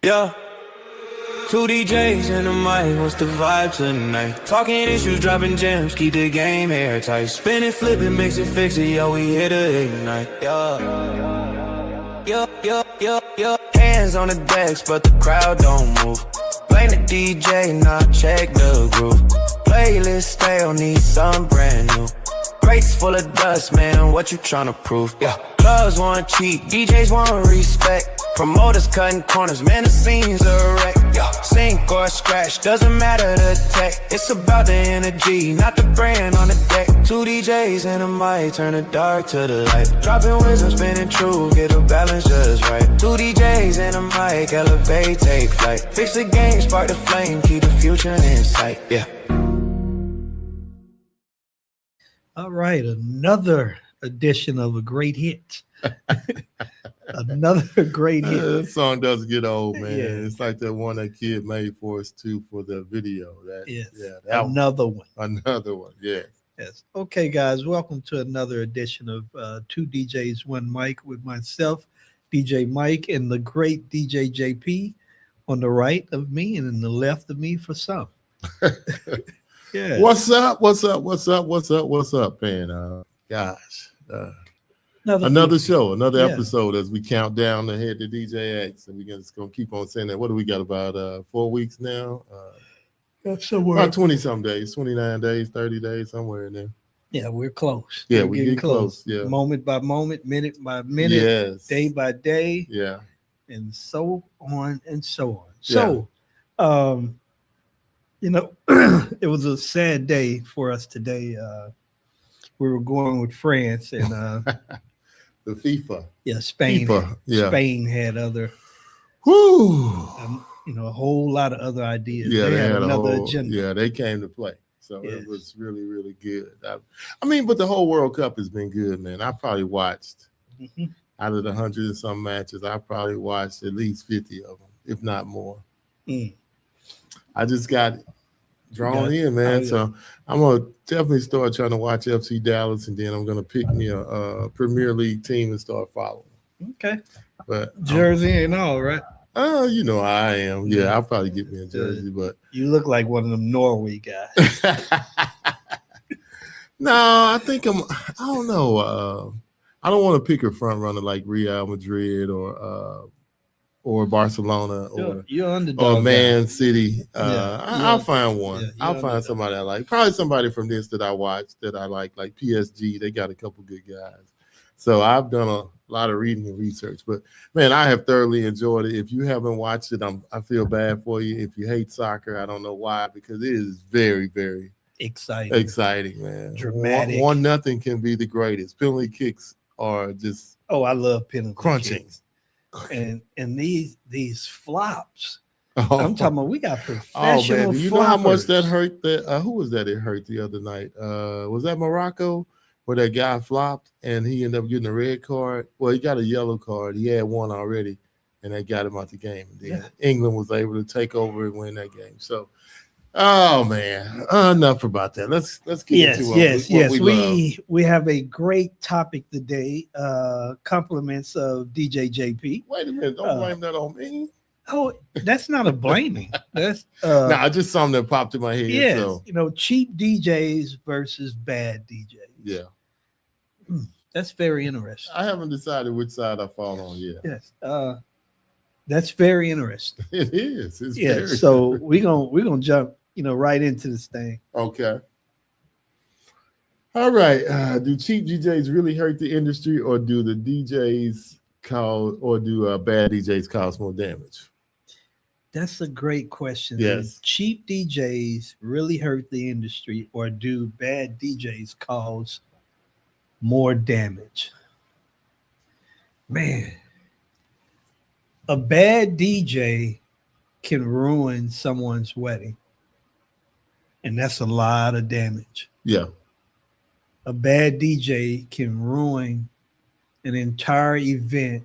Yeah, two DJs in the mic, what's the vibe tonight? Talking issues, dropping gems, keep the game airtight. Spin it, flip it, mix it, fix it, yo, we here to ignite. Yeah. Hands on the decks, but the crowd don't move. Blame the DJ, not check the groove. Playlist stale, need something brand new. Brakes full of dust, man, what you tryna prove? Yeah, clubs want cheap, DJs want respect. Promoters cutting corners, man, the scene's a wreck. Yeah, sink or scratch, doesn't matter the tech. It's about the energy, not the brand on the deck. Two DJs in the mic, turn the dark to the light. Dropping wisdom, spinning true, get the balance just right. Two DJs in the mic, elevate, take flight. Fix the game, spark the flame, keep the future in sight. Yeah. All right, another edition of a great hit. Another great hit. That song does get old, man. Yeah. It's like that one that kid made for us too for the video. Yes. That Another one. Another one. Yes. Yes. Okay, guys, welcome to another edition of Two DJs, One Mic with myself, DJ Mike, and the great DJ JP on the right of me and in the left of me for some. Yeah. What's up, man? Gosh. Another show, another episode as we count down ahead to DJ X, and we're just gonna keep on saying that. What do we got, about 4 weeks now? About 20-some days, 29 days, 30 days, somewhere in there. Yeah, we're close. Yeah, we're getting close. Yeah, moment by moment, minute by minute, yes, day by day. Yeah, and so on and so on. Yeah. So, it was a sad day for us today. We were going with France and the FIFA. Yeah, Spain. FIFA. Yeah. Spain had other, a whole lot of other ideas. Yeah, they had another agenda. Yeah, they came to play. So It was really, really good. I mean, but the whole World Cup has been good, man. I probably watched, out of the 100 and some matches, I probably watched at least 50 of them, if not more. I just got drawn in, man. So I'm going to definitely start trying to watch FC Dallas, and then I'm going to pick me a Premier League team and start following. Okay. But jersey and all, right? You know how I am. Yeah, I'll probably get me a jersey, but you look like one of them Norway guys. No, I think I don't know. I don't want to pick a front runner like Real Madrid or Barcelona or Man City. I'll find one. Yeah, I'll find somebody I like. Probably somebody from this that I watched that I like PSG. They got a couple good guys. So I've done a lot of reading and research. But man, I have thoroughly enjoyed it. If you haven't watched it, I feel bad for you. If you hate soccer, I don't know why, because it is very, very exciting, man. Dramatic. 1-0 can be the greatest. Penalty kicks are just I love penalty crunching. Kicks. And these flops. I'm talking about we got professional. Do you know how much that hurt? Who was that? It hurt the other night. Was that Morocco, where that guy flopped and he ended up getting a red card? Well, he got a yellow card. He had one already, and that got him out the game. And then England was able to take over and win that game. So, oh man, enough about that. Let's get into what we have a great topic today. Compliments of DJ JP. Wait a minute, don't blame that on me. Oh, that's not a blaming. That's just something that popped in my head. Yes, so. Cheap DJs versus bad DJs. Yeah. That's very interesting. I haven't decided which side I fall on yet. Yes. That's very interesting. It is. It's so we're gonna jump, right into this thing. Okay. All right. Do cheap DJs really hurt the industry, or do the DJs bad DJs cause more damage? That's a great question. Yes. Do cheap DJs really hurt the industry, or do bad DJs cause more damage? Man, a bad DJ can ruin someone's wedding, and that's a lot of damage. Yeah. A bad DJ can ruin an entire event,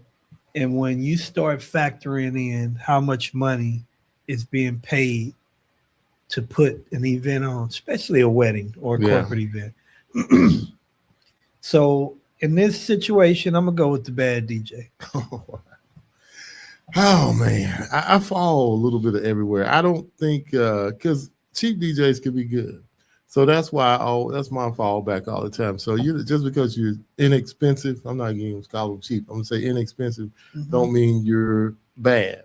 and when you start factoring in how much money is being paid to put an event on, especially a wedding or a corporate event. So in this situation, I'm gonna go with the bad DJ. Oh man, I fall a little bit of everywhere. I don't think because cheap DJs can be good, so that's why that's my fallback all the time. So you just because you're inexpensive, I'm not going to call them cheap. I'm gonna say inexpensive, Mm-hmm. don't mean you're bad,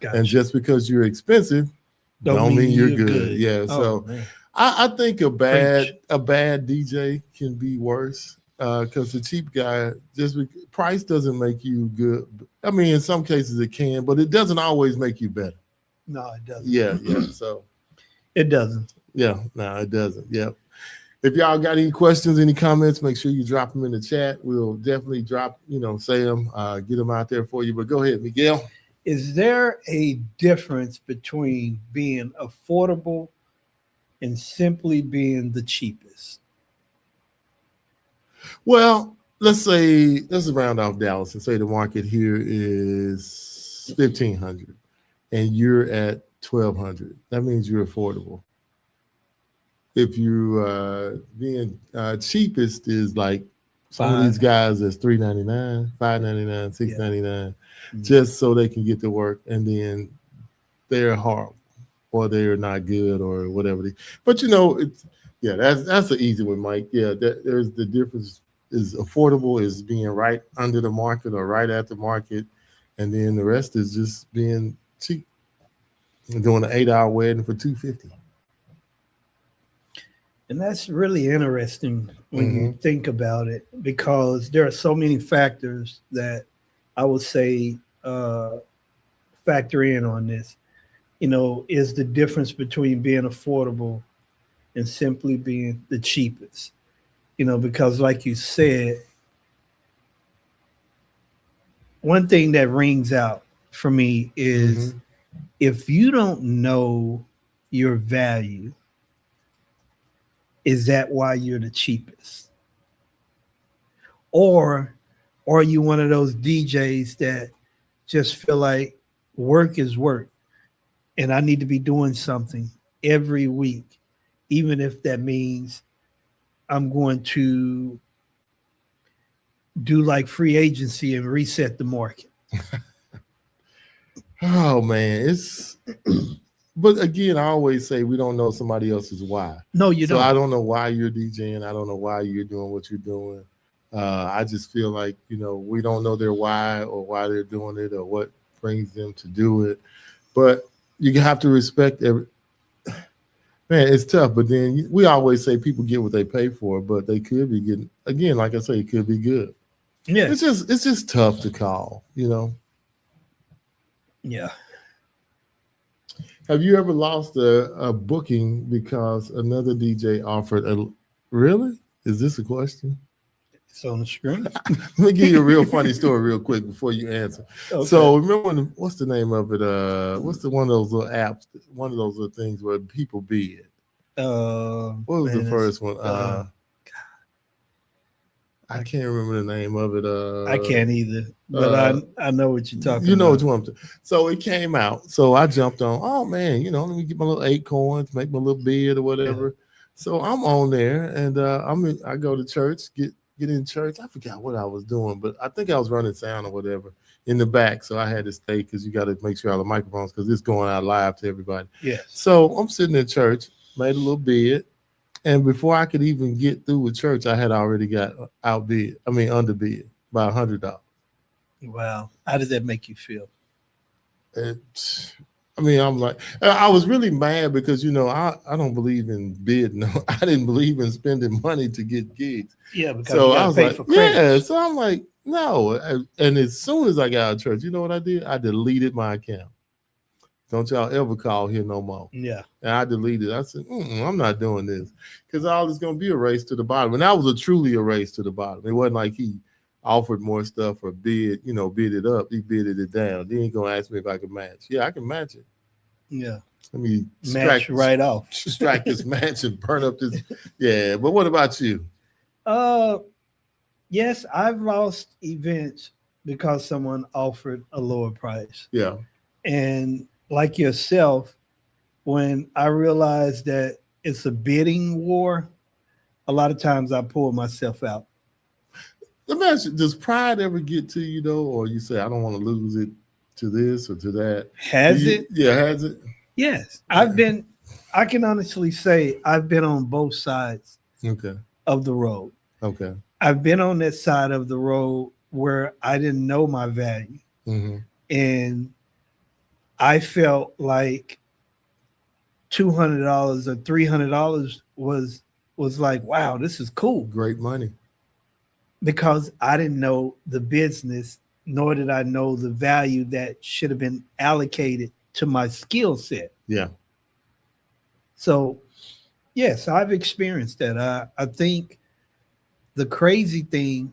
and Gotcha. just because you're expensive, Don't don't mean mean you're you're good. good. Yeah, Oh so man, I think preach. a bad DJ can be worse because the cheap guy price doesn't make you good. I mean, in some cases it can, but it doesn't always make you better. No, it doesn't. Yeah, yeah. So It doesn't. yeah, no, it doesn't. Yeah. If y'all got any questions, any comments, make sure you drop them in the chat. We'll definitely say them, get them out there for you. But go ahead, Miguel. Is there a difference between being affordable and simply being the cheapest? Well, let's round off Dallas and say the market here is 1,500 and you're at 1,200. That means you're affordable. If you being cheapest is like some of these guys that's $3.99, $5.99, $6.99, just so they can get to work, and then they're horrible or they're not good or whatever. But it's that's an easy one, Mike. Yeah, there's the difference is affordable is being right under the market or right at the market, and then the rest is just being cheap. Doing an 8-hour wedding for $250. And that's really interesting when you Mm-hmm. think about it, because there are so many factors that I would say factor in on this. Is the difference between being affordable and simply being the cheapest. Because like you said, one thing that rings out for me is Mm-hmm. if you don't know your value, is that why you're the cheapest? Or are you one of those DJs that just feel like work is work and I need to be doing something every week, even if that means I'm going to do like free agency and reset the market? Oh man, it's but again, I always say we don't know somebody else's why. No, you So don't. I don't know why you're DJing. I don't know why you're doing what you're doing. I just feel like we don't know their why or why they're doing it or what brings them to do it. But you have to respect every man. It's tough, but then we always say people get what they pay for, but they could be getting again, like I say, it could be good. Yeah. It's just tough to call. Yeah. Have you ever lost a booking because another DJ offered a really? Is this a question? It's on the screen. Let me give you a real funny story real quick before you answer. Okay. So remember what's the name of it? What's the one of those little apps, one of those little things where people bid? What was the Man, it's, first one? I can't remember the name of it. I can't either, but uh I know what you're talking you know what about. you want to. So it came out. So I jumped on. Oh man, let me get my little 8 coins, make my little bid or Yeah. whatever. So I'm on there, and I go to church, get in church. I forgot what I was doing, but I think I was running sound or whatever in the back. So I had to stay because you got to make sure all the microphones because it's going out live to everybody. Yes. So I'm sitting in church, made a little bid, and before I could even get through with church, I had already got outbid. I mean underbid by $100. Wow. How did that make you feel? It, I mean, I'm like, I was really mad because I don't believe in bidding. I didn't believe in spending money to get gigs. Yeah, because So you got I to was pay like, for yeah. credits. So I'm like, no. And as soon as I got out of church, you know what I did? I deleted my account. Don't y'all ever call here no more. Yeah. And I deleted. I said, I'm not doing this because all it's going to be a race to the bottom. And that was truly a race to the bottom. It wasn't like he offered more stuff or bid it up. He bidded it down. Then he going to ask me if I could match. Yeah, I can match it. Yeah. Let me Match right off. strike this match and burn up this. Yeah, but what about you? Uh, yes, I've lost events because someone offered a lower price. Yeah. And like yourself, when I realized that it's a bidding war, a lot of times I pull myself out. Let me ask you, does pride ever get to you though, or you say I don't want to lose it to this or to that. Has it? Yeah, has it? Yes. I can honestly say I've been on both sides Okay. of the road. Okay. I've been on that side of the road where I didn't know my value. Mm-hmm. And I felt like $200 or $300 was like, wow, this is cool. Great money. Because I didn't know the business, nor did I know the value that should have been allocated to my skill set. Yeah. So, yes, I've experienced that. I think the crazy thing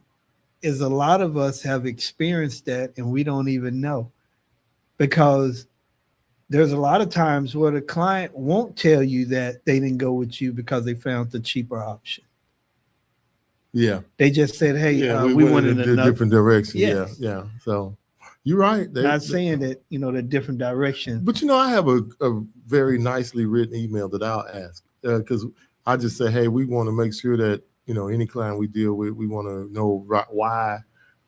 is a lot of us have experienced that and we don't even know, because there's a lot of times where the client won't tell you that they didn't go with you because they found the cheaper option. Yeah. They just said, hey, Yeah, we went went in in a different direction. Yes. Yeah. So you're right. Not saying that, the different direction. But I have a very nicely written email that I'll ask, because I just say, hey, we want to make sure that, any client we deal with, we want to know why.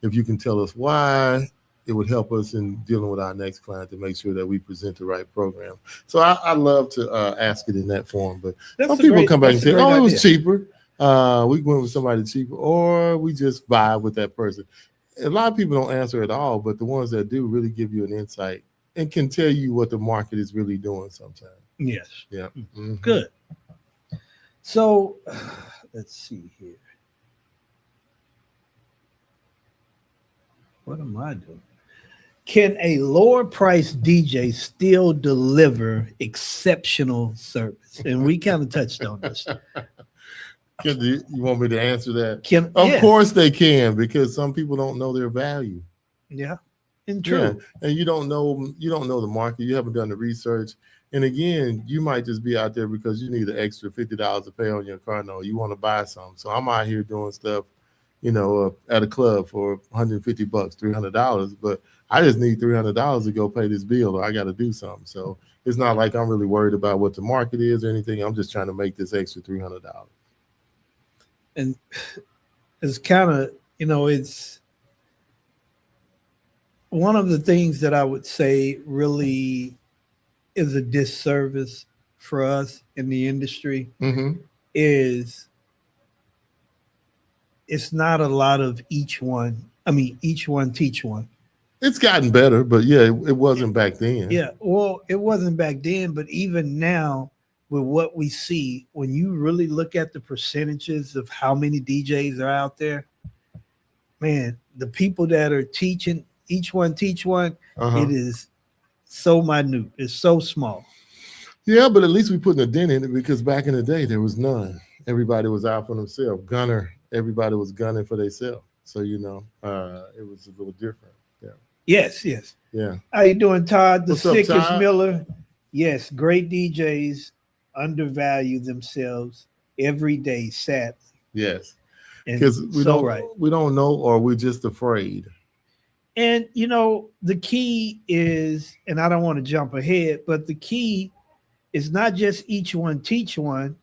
If you can tell us why, it would help us in dealing with our next client to make sure that we present the right program. So I love to ask it in that form. But some people come back and say, oh, it was cheaper. We went with somebody cheaper, or we just vibe with that person. A lot of people don't answer at all, but the ones that do really give you an insight and can tell you what the market is really doing sometimes. Yes. Yeah. Mm-hmm. Good. So let's see here. What am I doing? Can a lower price DJ still deliver exceptional service? And we kind of touched on this. You want me to answer that? Of course they can, because some people don't know their value. Yeah, and true. Yeah. And you don't know the market. You haven't done the research. And again, you might just be out there because you need an extra $50 to pay on your car note. You want to buy something. So I'm out here doing stuff, at a club for $150, $300, but I just need $300 to go pay this bill, or I got to do something. So it's not like I'm really worried about what the market is or anything. I'm just trying to make this extra $300. And it's kind of, it's one of the things that I would say really is a disservice for us in the industry. Mm-hmm. Is it's not a lot of each one teach one. It's gotten better, but yeah, it wasn't back then. Yeah, well, it wasn't back then, but even now, with what we see, when you really look at the percentages of how many DJs are out there, man, the people that are teaching each one teach one, it is so minute. It's so small. Yeah, but at least we putting a dent in it, because back in the day, there was none. Everybody was out for themselves. Everybody was gunning for themselves. So, it was a little different. Yeah. Yes. Yeah. How you doing, Todd? The What's up, sickest Todd? Miller. Yes, great DJs undervalue themselves every day, sadly. Yes. Because we don't know, or we're just afraid. And the key is, and I don't want to jump ahead, but the key is not just each one teach one.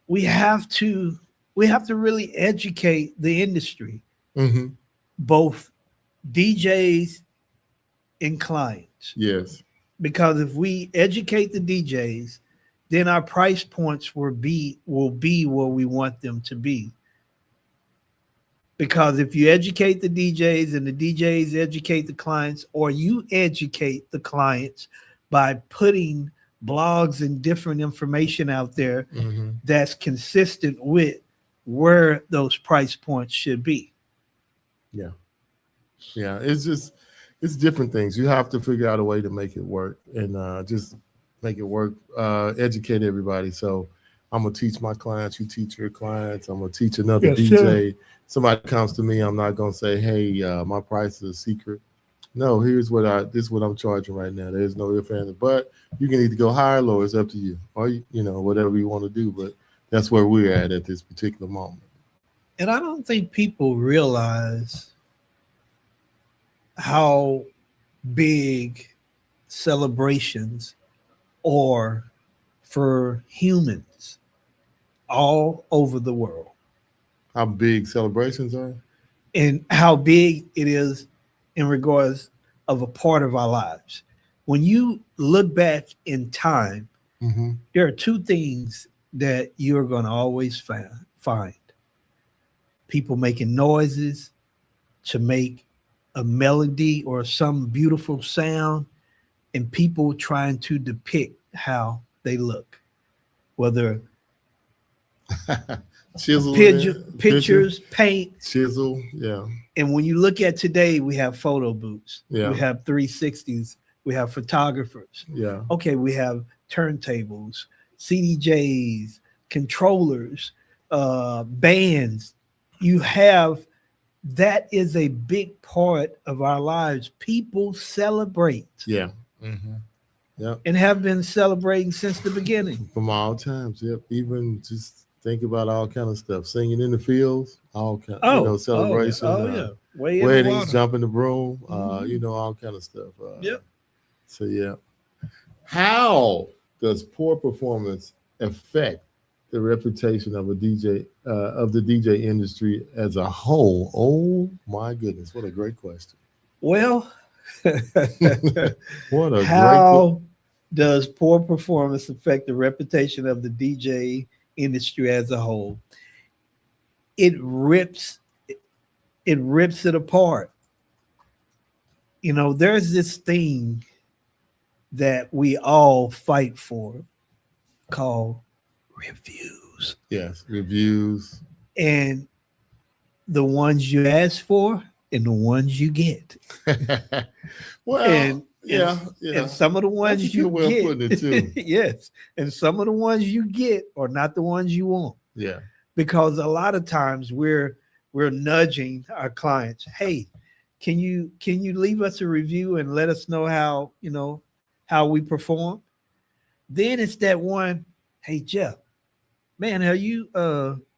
We have to really educate the industry, both DJs and clients. Yes. Because if we educate the DJs, then our price points will be where we want them to be. Because if you educate the DJs and the DJs educate the clients, or you educate the clients by putting blogs and different information out there that's consistent with where those price points should be. Yeah. Yeah. It's different things. You have to figure out a way to make it work, and just make it work. Educate everybody. So I'm going to teach my clients. You teach your clients. I'm going to teach another DJ. Sure. Somebody comes to me, I'm not going to say, hey, my price is a secret. No, this is what I'm charging right now. There's no ifs, ands, but you can either go higher or lower. It's up to you, or whatever you want to do. But that's where we're at this particular moment. And I don't think people realize how big celebrations are for humans all over the world. How big celebrations are? And how big it is in regards of a part of our lives. When you look back in time, there are two things that you're going to always find. People making noises to make a melody or some beautiful sound, and people trying to depict how they look, whether pictures, paint, chisel, yeah. And when you look at today, we have photo booths, yeah. We have 360s, we have photographers, yeah. Okay, we have turntables, CDJs, controllers, bands. You have that is a big part of our lives. People celebrate, yeah, and have been celebrating since the beginning, from all times. Yep, even just think about all kind of stuff, singing in the fields, all kind, celebration, weddings, jumping the broom, all kind of stuff. So yeah, how does poor performance affect the reputation of a DJ, of the DJ industry as a whole? Oh my goodness, what a great question. Well, what a how does poor performance affect the reputation of the DJ industry as a whole? It rips it apart. There's this thing that we all fight for called reviews. Yes, reviews. And the ones you ask for and the ones you get. Well, and yeah. And some of the ones you get, putting it too. Yes. And some of the ones you get are not the ones you want. Yeah. Because a lot of times we're nudging our clients. Hey, can you leave us a review and let us know how we perform? Then it's that one, hey Jeff, man, have you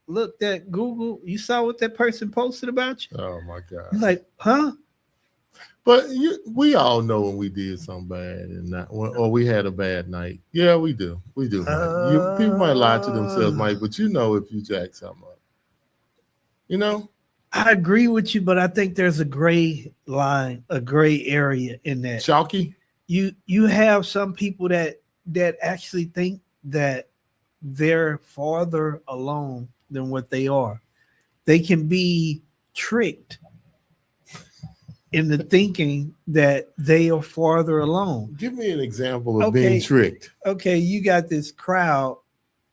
looked at Google? You saw what that person posted about you? Oh my God. You're like, huh? But we all know when we did something bad or we had a bad night. Yeah, we do. We do. People might lie to themselves, Mike, but if you jack something up. I agree with you, but I think there's a gray line, a gray area in that. Chalky? You have some people that actually think that they're farther along than what they are. They can be tricked into thinking that they are farther along. Give me an example of being tricked. Okay, you got this crowd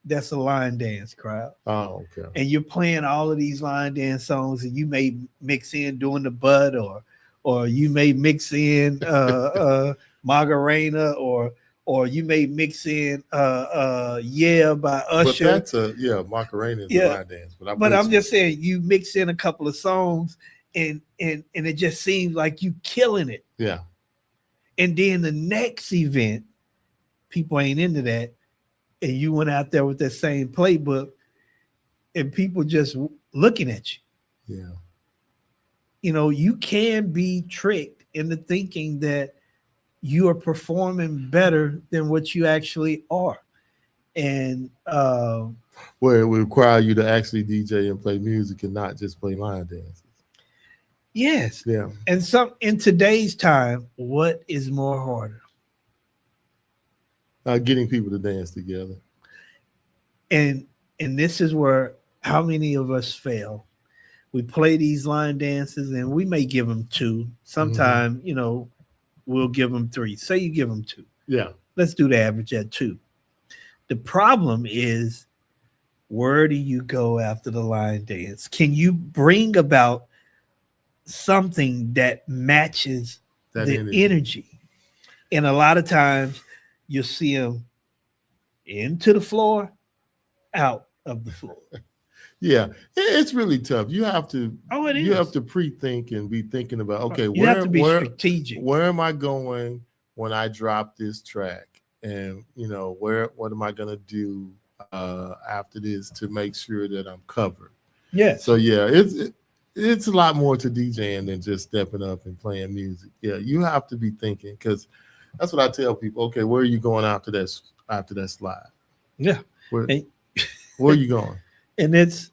that's a line dance crowd. Oh, okay. And you're playing all of these line dance songs, and you may mix in doing the bud, or you may mix in Magarena, or you may mix in Yeah by Usher. But that's Macarena is a line dance. But I'm just saying, you mix in a couple of songs and it just seems like you killing it. Yeah. And then the next event, people ain't into that. And you went out there with that same playbook, and people just looking at you. Yeah. You can be tricked into thinking that you are performing better than what you actually are. And where it would require you to actually DJ and play music and not just play line dances. Yes. Yeah. And in today's time, what is more harder? Getting people to dance together. And this is where how many of us fail. We play these line dances and we may give them 2. Sometime, we'll give them 3. Say you give them 2. Yeah. Let's do the average at 2. The problem is, where do you go after the line dance? Can you bring about something that matches the energy? And a lot of times you'll see them into the floor, out of the floor. Yeah, it's really tough. You have to. Oh, it is. You have to pre-think and be thinking about, okay, you have to be strategic. Where am I going when I drop this track? And what am I gonna do after this to make sure that I'm covered? Yeah. So yeah, it's a lot more to DJing than just stepping up and playing music. Yeah, you have to be thinking, because that's what I tell people. Okay, where are you going after that slide? Yeah. Where are you going? And it's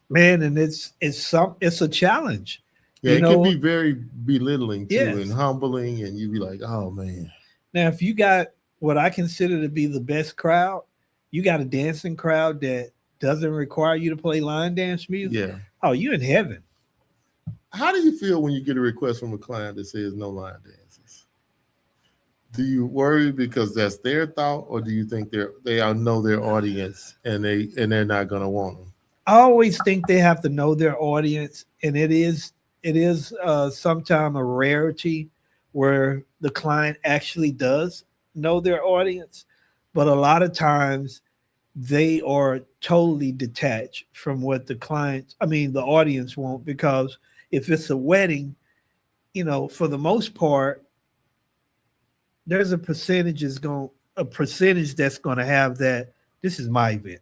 a challenge. Yeah, You it know, can be very belittling too yes. and humbling, and you be like, "Oh man." Now, if you got what I consider to be the best crowd, you got a dancing crowd that doesn't require you to play line dance music. Yeah. Oh, you're in heaven. How do you feel when you get a request from a client that says no line dances? Do you worry because that's their thought, or do you think they all know their audience and they're not gonna want them? I always think they have to know their audience, and it is sometimes a rarity where the client actually does know their audience, but a lot of times they are totally detached from what the audience want, because if it's a wedding, for the most part, there's a percentage that's going to have that. This is my event.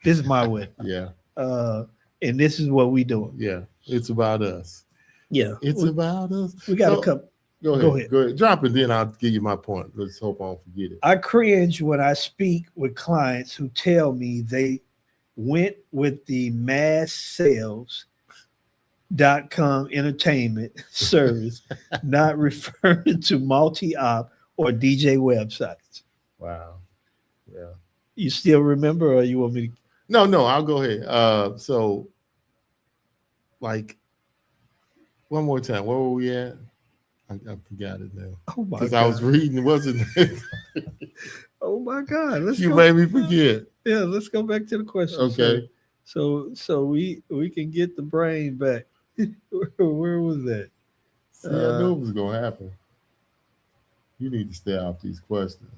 This is my wedding. Yeah, Uh, and this is what we doing. yeah. It's about us. Yeah, It's about us. we got a So couple. go Go ahead. ahead. Go ahead. Drop it, then I'll give you my point. Let's hope I don't forget it. I cringe when I speak with clients who tell me they went with the mass.com entertainment service, not referring to multi-op or DJ websites. Wow. Yeah. You still remember, or you want me to? No, I'll go ahead. So like one more time, where were we at? I forgot it now. Oh my Because God. I was reading, wasn't it? Oh my God. You made me forget. Yeah, let's go back to the question. Okay. So we can get the brain back. Where was that? See, I knew it was gonna happen. You need to stay off these questions.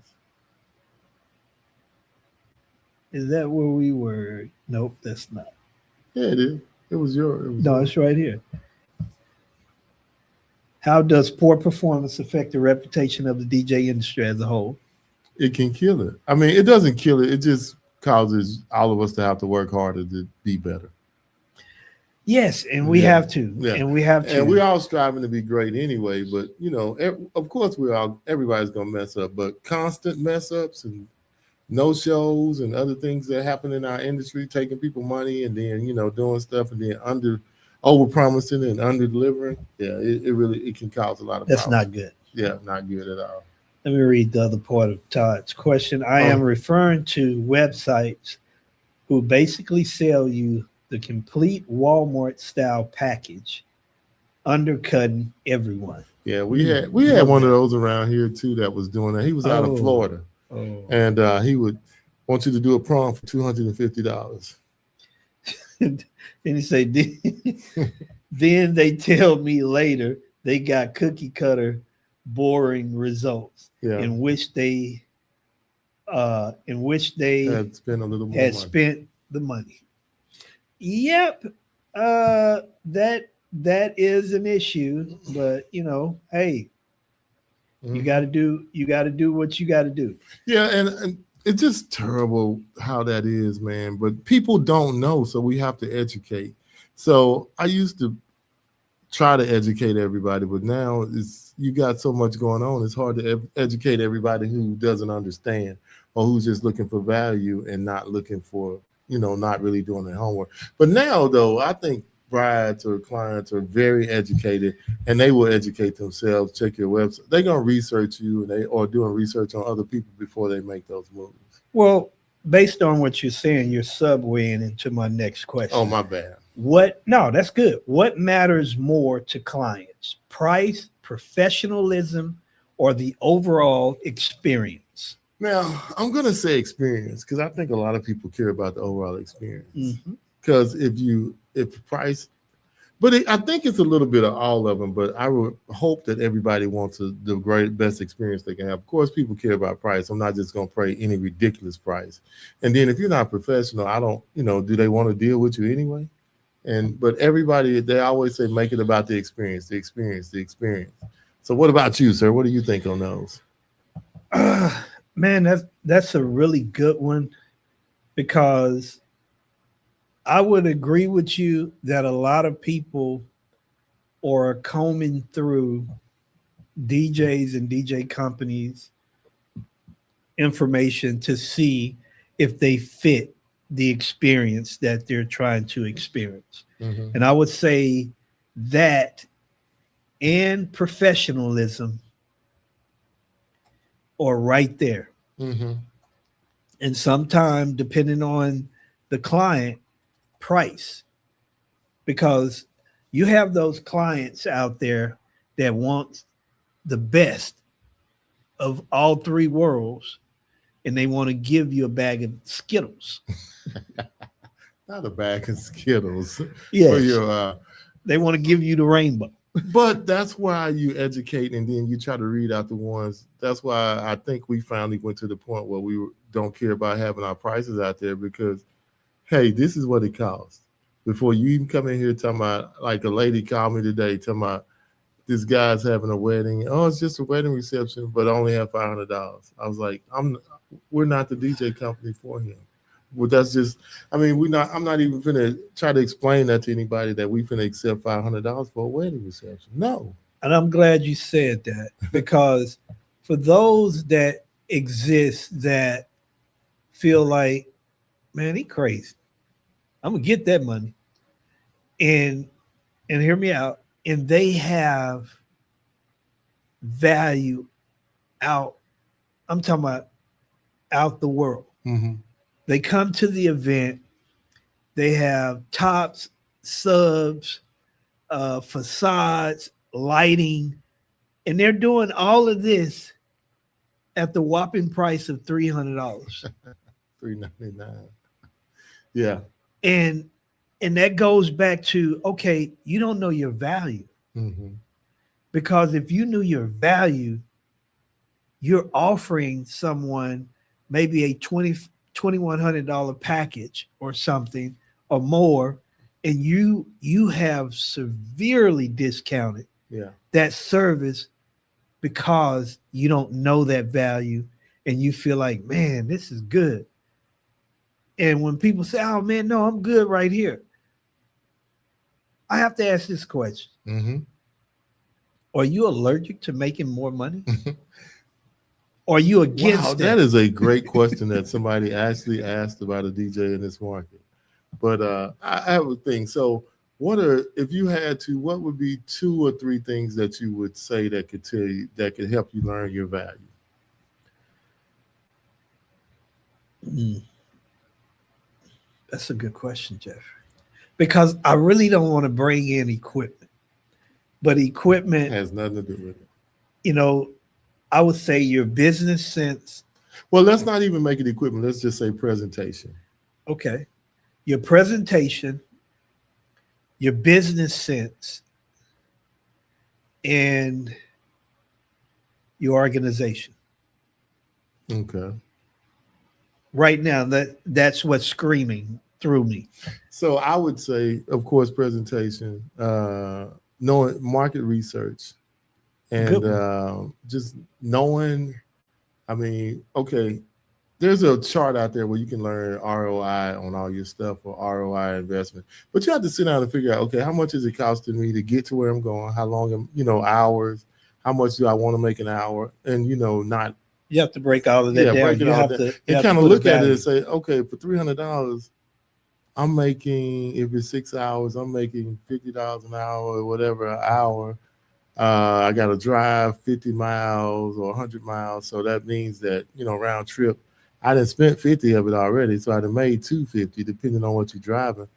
Is that where we were? Nope, that's not. Yeah, it is. It was No, it's right here. How does poor performance affect the reputation of the DJ industry as a whole? It can kill it. I mean, it doesn't kill it. It just causes all of us to have to work harder to be better. Yes, and we have to. Yeah. And we have to. And we're all striving to be great anyway. But of course, everybody's gonna mess up. But constant mess ups and no shows and other things that happen in our industry, taking people money and then doing stuff and then over promising and under delivering. Yeah, it really can cause a lot of That's problems. not good. Yeah, not good at all. Let me read the other part of Todd's question. I am referring to websites who basically sell you the complete Walmart style package, undercutting everyone. Yeah, we had one of those around here too that was doing that. He was out of Florida, and he would want you to do a prom for $250. And he said, then they tell me later they got cookie cutter, boring results in which they had spent a little more money. Spent the money. Yep, that is an issue, but hey, you got to do what you got to do. Yeah, and it's just terrible how that is, man. But people don't know, so we have to educate. So I used to try to educate everybody, but now you got so much going on. It's hard to educate everybody who doesn't understand or who's just looking for value and not looking for, not really doing their homework. But now, though, I think brides or clients are very educated and they will educate themselves. Check your website. They're going to research you and they are doing research on other people before they make those moves. Well, based on what you're saying, you're subwaying into my next question. Oh, my bad. No, that's good. What matters more to clients? Price, professionalism, or the overall experience? Now, I'm going to say experience because I think a lot of people care about the overall experience. Because if price, but I think it's a little bit of all of them, but I would hope that everybody wants the best experience they can have. Of course, people care about price. I'm not just going to pay any ridiculous price. And then if you're not professional, I don't, do they want to deal with you anyway? But everybody, they always say, make it about the experience, the experience, the experience. So what about you, sir? What do you think on those? Man, that's a really good one, because I would agree with you that a lot of people are combing through DJs and DJ companies' information to see if they fit the experience that they're trying to experience. And I would say that and professionalism are right there. Mm-hmm. And sometimes, depending on the client, price, because you have those clients out there that want the best of all three worlds, and they want to give you a bag of Skittles. Not a bag of Skittles for Yes, your. they want to give you the rainbow. But that's why you educate and then you try to read out the ones. That's why I think we finally went to the point where we don't care about having our prices out there because, hey, this is what it costs. Before you even come in here talking about, like a lady called me today talking about this guy's having a wedding. Oh, it's just a wedding reception, but I only have $500. I was like, we're not the DJ company for him. Well, that's just, I mean, I'm not even gonna try to explain that to anybody that we finna accept $500 for a wedding reception. No. And I'm glad you said that because for those that exist that feel like, man, he crazy. I'm gonna get that money. And hear me out. And they have value out. I'm talking about out the world. Mm-hmm. They come to the event. They have tops, subs, facades, lighting, and they're doing all of this at the whopping price of $300. $399. Yeah. And that goes back to, okay, you don't know your value. Mm-hmm. Because if you knew your value, you're offering someone maybe a $2,100 package or something or more, and you have severely discounted that service because you don't know that value and you feel like, man, this is good. And when people say, oh man, no, I'm good right here, I have to ask this question. Mm-hmm. Are you allergic to making more money? Or are you against wow, that is a great question that somebody actually asked about a DJ in this market. But I have a thing. So if you had to, what would be 2 or 3 things that you would say that could tell you, that could help you learn your value? That's a good question, Jeffrey. Because I really don't want to bring in equipment. But equipment has nothing to do with it. You know, I would say your business sense. Well, let's not even make it equipment. Let's just say presentation. Okay. Your presentation, your business sense, and your organization. Okay. Right now, that's what's screaming through me. So I would say, of course, presentation, knowing market research, and just knowing, I mean, okay, there's a chart out there where you can learn ROI on all your stuff or ROI investment, but you have to sit down and figure out, okay, how much is it costing me to get to where I'm going? How long, hours, how much do I want to make an hour? And, not. You have to break all of that down. Break it you all have down. to and kind of look at it and say, okay, for $300, I'm making, if it's 6 hours, I'm making $50 an hour or whatever an hour. I got to drive 50 miles or 100 miles. So that means that, round trip, I done spent 50 of it already. So I done made 250 depending on what you're driving.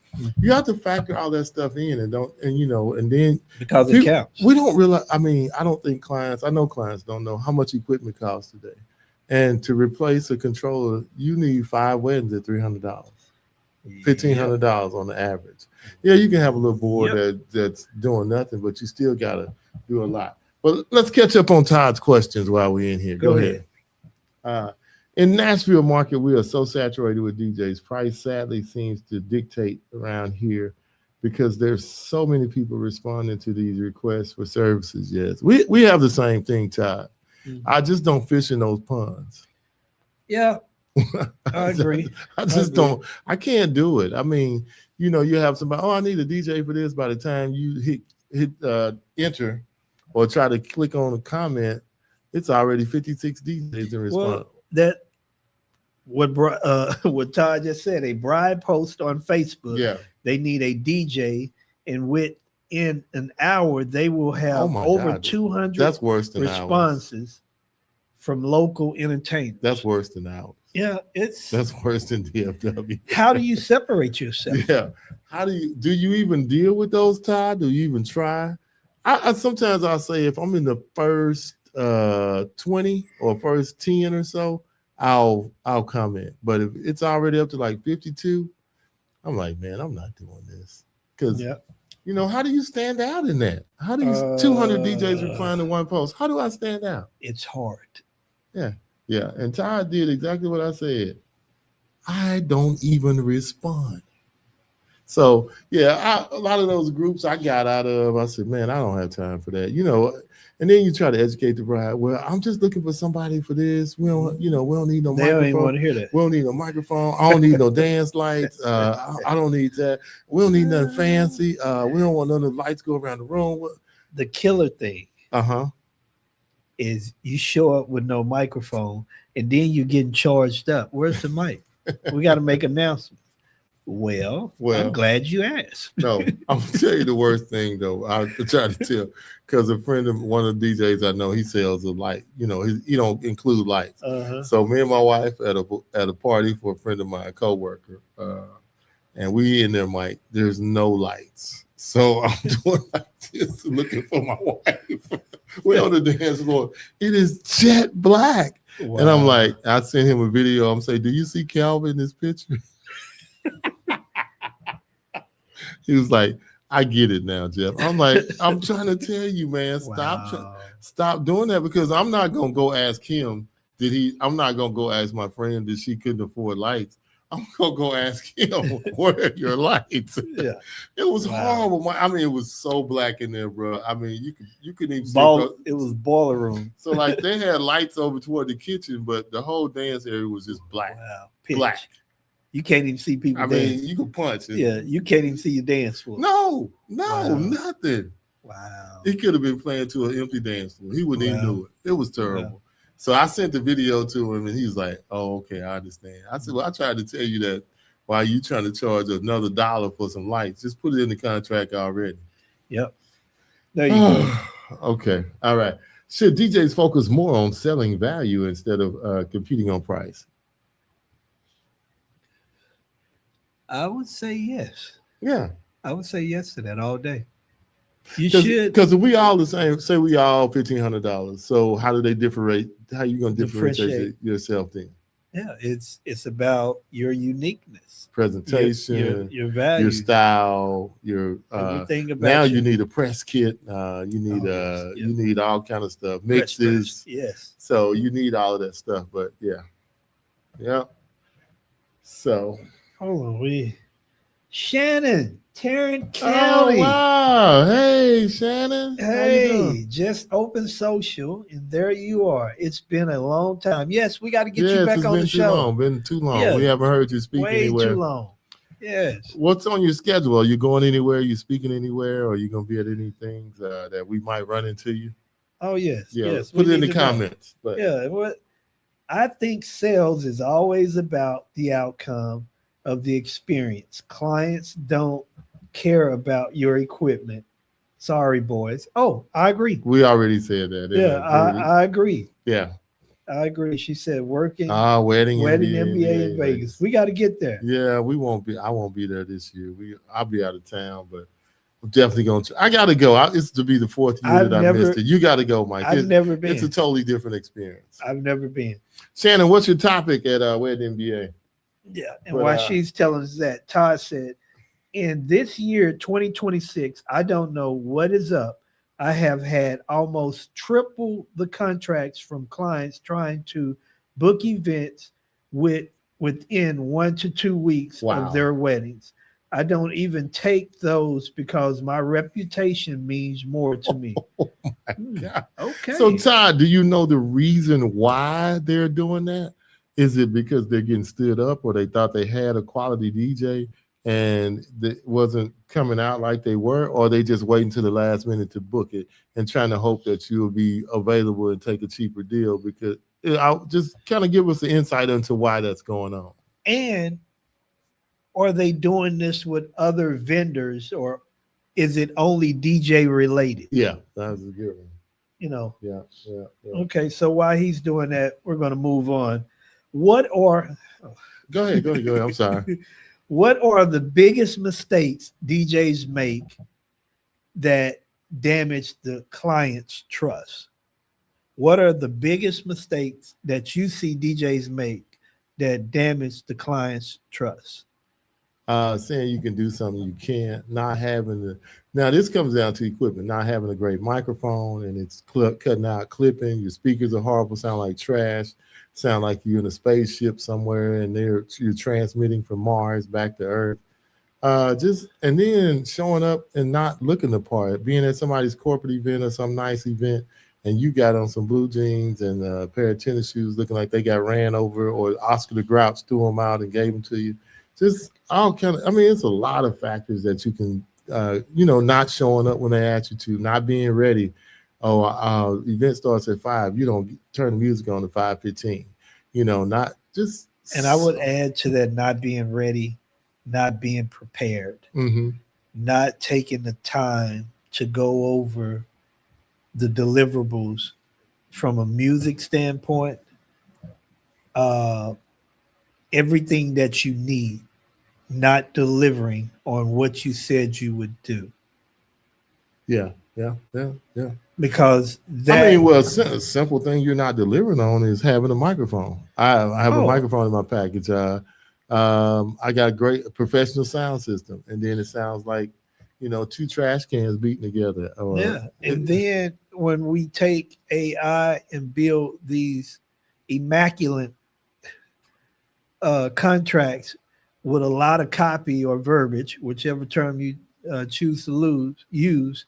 You have to factor all that stuff in and then because it counts. We don't realize, I know clients don't know how much equipment costs today. And to replace a controller, you need 5 weddings at $300, $1,500 on the average. Yeah, you can have a little board that's doing nothing, but you still got to do a lot. But let's catch up on Todd's questions while we're in here. Go ahead. In Nashville market, we are so saturated with DJs. Price sadly seems to dictate around here because there's so many people responding to these requests for services. Yes, we have the same thing, Todd. Mm-hmm. I just don't fish in those ponds. Yeah, I agree. I can't do it. I mean, you have somebody, I need a DJ for this. By the time you hit enter or try to click on a comment, it's already 56 DJs in response. Well, what Todd just said, a bride post on Facebook. Yeah, they need a DJ, and with in an hour, they will Oh have my over God. 200 That's worse than ours. responses from local entertainers. That's worse than ours. Yeah, That's worse than DFW. how do you separate yourself? Yeah. How do you even deal with those, Todd? Do you even try? I sometimes I'll say if I'm in the first 20 or first 10 or so, I'll comment. But if it's already up to like 52, I'm like, man, I'm not doing this. Because Yeah. how do you stand out in that? How do you 200 DJs replying to one post? How do I stand out? It's hard. Yeah. Yeah. And Todd did exactly what I said. I don't even respond. So yeah, a lot of those groups I got out of, I said, man, I don't have time for that, And then you try to educate the bride. Well, I'm just looking for somebody for this. We don't need no They don't even microphone. want to hear that. We don't need no microphone. I don't need no dance lights. I don't need that. We don't need nothing fancy. We don't want none of the lights go around the room. The killer thing Uh-huh. is you show up with no microphone and then you're getting charged up. Where's the mic? We got to make announcements. Well, I'm glad you asked. No, I'm gonna tell you the worst thing though. I'll try to tell because a friend of one of the DJs I know, he sells a light. He don't include lights. So me and my wife at a party for a friend of mine, a coworker, and we in there, Mike. There's no lights, so I'm doing like this, looking for my wife. We're on the dance floor. It is jet black, and I'm like, I sent him a video. I'm saying, do you see Calvin in this picture? He was like, I get it now, Jeff. I'm like, I'm trying to tell you, man, stop doing that because I'm not gonna go ask him. I'm not gonna go ask my friend that she couldn't afford lights. I'm gonna go ask him where are your lights. Yeah, it was horrible. I mean, it was so black in there, bro. I mean, you couldn't even it was boiler room. So like they had lights over toward the kitchen, but the whole dance area was just black. Wow, black. You can't even see people. I mean, you can punch. Yeah, you can't even see your dance floor. No, nothing. Wow. He could have been playing to an empty dance floor. He wouldn't even do it. It was terrible. Wow. So I sent the video to him, and he was like, "Oh, okay, I understand." I said, "Well, I tried to tell you that while you trying to charge another $1 for some lights, just put it in the contract already." Yep. There you go. Okay. All right. Should DJs focus more on selling value instead of competing on price? I would say yes. Yeah. I would say yes to that all day. You should. Because if we all the same, say we all $1,500. So how do they differentiate? How are you going to differentiate yourself then? Yeah, it's about your uniqueness, presentation, your value, your style, your everything about now you need a press kit. You need all kind of stuff, mixes. Yes. So you need all of that stuff. But yeah. So hold on, Shannon, Tarrant Oh, County. wow. Hey, Shannon. Hey, just open social, and there you are. It's been a long time. Yes, we got to get you back on the show. Been too long. Yeah. We haven't heard you speak anywhere. Way too long. Yes. What's on your schedule? Are you going anywhere? Are you speaking anywhere? Or are you going to be at anything that we might run into you? Oh, yes. Yeah, yes. Put it in the comments. But. Yeah. What I think sales is always about the outcome of the experience. Clients don't care about your equipment. Sorry, boys. Oh, I agree. We already said that. Yeah, I agree. Yeah. I agree. She said working wedding MBA in Vegas. We got to get there. Yeah, I won't be there this year. I'll be out of town, but I'm definitely going to. I got to go. It's to be the 4th year that I missed it. You got to go, Mike. I've never been. It's a totally different experience. I've never been. Shannon, what's your topic at Wedding MBA? Yeah, and while she's telling us that, Todd said, in this year, 2026, I don't know what is up. I have had almost triple the contracts from clients trying to book events within 1 to 2 weeks of their weddings. I don't even take those because my reputation means more to me. Oh my God. Okay. So Todd, do you know the reason why they're doing that? Is it because they're getting stood up or they thought they had a quality DJ and it wasn't coming out like they were, or they just waiting to the last minute to book it and trying to hope that you'll be available and take a cheaper deal? Because I'll just kind of give us an insight into why that's going on. And are they doing this with other vendors or is it only DJ related? Yeah, that's a good one. You know. Yeah. Okay, so while he's doing that, we're going to move on. What are Go ahead. I'm sorry. what are the biggest mistakes DJs make that damage the client's trust? What are the biggest mistakes that you see DJs make that damage the client's trust? Saying you can do something you can't, not having the. Now this comes down to equipment, not having a great microphone, and it's cutting out clipping. Your speakers are horrible, sound like trash, sound like you're in a spaceship somewhere, and you're transmitting from Mars back to Earth. Just and then showing up and not looking the part, being at somebody's corporate event or some nice event, and you got on some blue jeans and a pair of tennis shoes, looking like they got ran over, or Oscar the Grouch threw them out and gave them to you. Just all kind of. I mean, it's a lot of factors that you can, not showing up when they ask you to, not being ready. Oh, event starts at 5. You don't turn the music on at 5:15. Not just. And I would add to that, not being ready, not being prepared, not taking the time to go over the deliverables from a music standpoint, everything that you need, not delivering on what you said you would do. Yeah. Because a simple thing you're not delivering on is having a microphone. I have a microphone in my package. I got a great professional sound system, and then it sounds like, 2 trash cans beaten together. And then when we take AI and build these immaculate contracts with a lot of copy or verbiage, whichever term you choose to use,